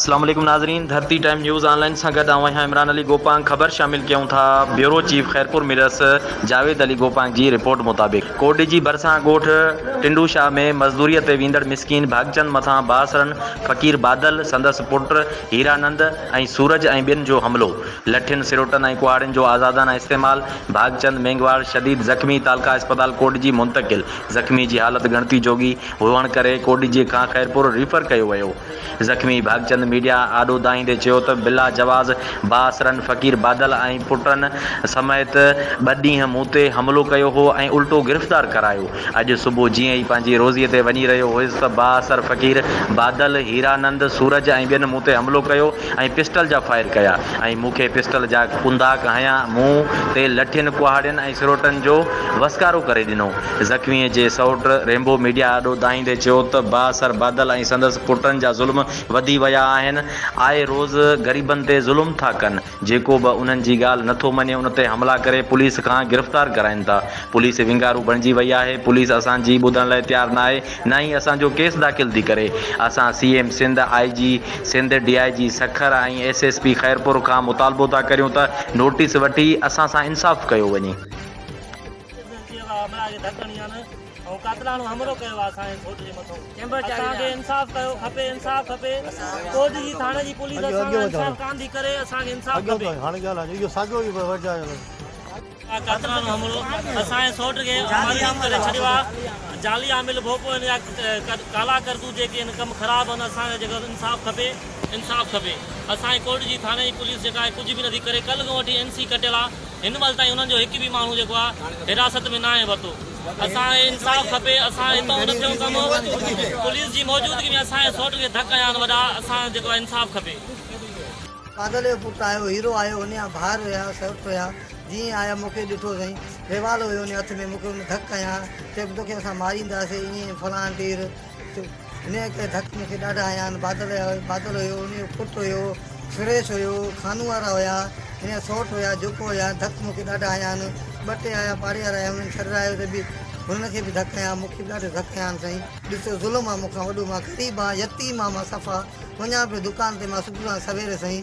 अस्सलाम वालेकुम नाजरीन, धरती टाइम न्यूज़ ऑनलाइन से गड आवां इमरान अली गोपांग खबर शामिल क्यों था। ब्यूरो चीफ खैरपुर मिरस जावेद अली गोपांग की रिपोर्ट मुताबिक कोडी जी भरसा गोठ टिंडू शाह में मजदूरी ते वींदड़ मिसकीन भागचंद मथा बासरन फ़कीर बादल संदस पुट हीरानंद ऐं सूरज ऐं ॿियनि जो हमलो, लठिन सिरोटन ऐं कुहाड़िन जो आज़ादाना इस्तेमाल, भागचंद मेंगवाड़ शदीद ज़ख्मी तालका अस्पताल कोडी जी मुंतकिल, ज़ख्मी की हालत गणती जोगी हुअण करे कोडी जी खां खैरपुर रिफर किया वियो। ज़ख्मी भागचंद मीडिया आडो दाईंदे चयो त बिला जवाज़ बासरन फ़कीर बादल ऐं पुटन समेत 2 ॾींहं मूं ते हमलो कयो हो ऐं उल्टो गिरफ़्तार करायो। अॼु सुबुह जीअं ई पंहिंजी रोज़ीअ ते वञी रहियो हुयुसि त बासर फ़कीर बादल हीरानंद सूरज ऐं ॿियनि मूं ते हमलो कयो ऐं पिस्टल जा फायर कया ऐं मूंखे पिस्टल जा कुंदाक हयां मुंह ते लठियुनि कुहाड़ियुनि ऐं सिरोटनि जो वसकारो करे ॾिनो। ज़ख्मीअ जे सौट रेम्बो मीडिया आडो दाईंदे चयो त बासर बादल ऐं संदसि पुटनि जा ज़ुल्म वधी विया आहिनि। आए रोज़ ग़रीबनि ते ज़ुल्म था कनि, जेको बि उन्हनि जी ॻाल्हि नथो मञे उन ते हमला करे पुलिस खां गिरफ़्तार कराइनि था। पुलिस विंगारू बणिजी वई आहे। पुलिस असांजी ॿुधण लाइ तयारु न आहे, न ई असांजो केस दाख़िल थी करे। असां CM Sindh, IG Sindh, DIG Sukkur ऐं SSP खैरपुर खां मुतालबो था करियूं त नोटिस वठी असां सां इंसाफ़ कयो वञे। कातलाणो हमलो कयो असांजे छोट जे मथो असांखे इंसाफ़ कयो खपे, इंसाफ़ खपे। कोडी जी थाणे जी पुलिस असांखे इंसाफ़ कान थी करे, असांखे इंसाफ़ खपे। हाणे ॻाल्हि इहो साॻियो ई वजह कातलाणो हमलो असांजे सोट खे मारी करे छॾियो आहे। जाली आमिल भोपो या काला करतू जेके इन कम ख़राब आहिनि, असांखे जेको इंसाफ़ खपे, इंसाफ़ खपे। असांजी कोर्ट जी थाणे जी पुलिस जेका आहे कुझु बि नथी करे। कल्ह खां वठी NC कटियल आहे, हिन महिल ताईं हुननि जो हिकु बि माण्हू जेको आहे हिरासत में न आहे वरितो। असांखे इंसाफ़ खपे। असां हितां न थियूं कमु, पुलिस जी मौजूदगी में असांजे सोट खे धक आया आहिनि वॾा। असांखे जेको आहे इंसाफ़ खपे। बादल जो पुटु आयो, हीरो आयो, हुन जा भार हुया, सौट हुया, जीअं आया मूंखे ॾिठो साईं, रिवाल हुयो हुन हथ में, मूंखे हुन धक कया, चए तोखे असां मारींदासीं ईअं फलाण टीर। हिन करे धक मूंखे ॾाढा आया आहिनि। बादल हुयो, हुन जो पुटु हुयो, सुरेश हुयो, खानू वारा हुया, हिन जा सौट हुया, जेको हुया, धक मूंखे ॾाढा आया आहिनि। 2 टे आया पाड़े वारा आया, हुननि छॾायो त बि हुनखे बि धक आया, मूंखे बि ॾाढे धक आया आहिनि साईं। ॾिसो ज़ुल्म आहे मूंखां वॾो, मां ग़रीब आहियां, यतीम आहियां, मां सफ़ा वञा पियो दुकान ते, मां सुबुह खां सवेरे साईं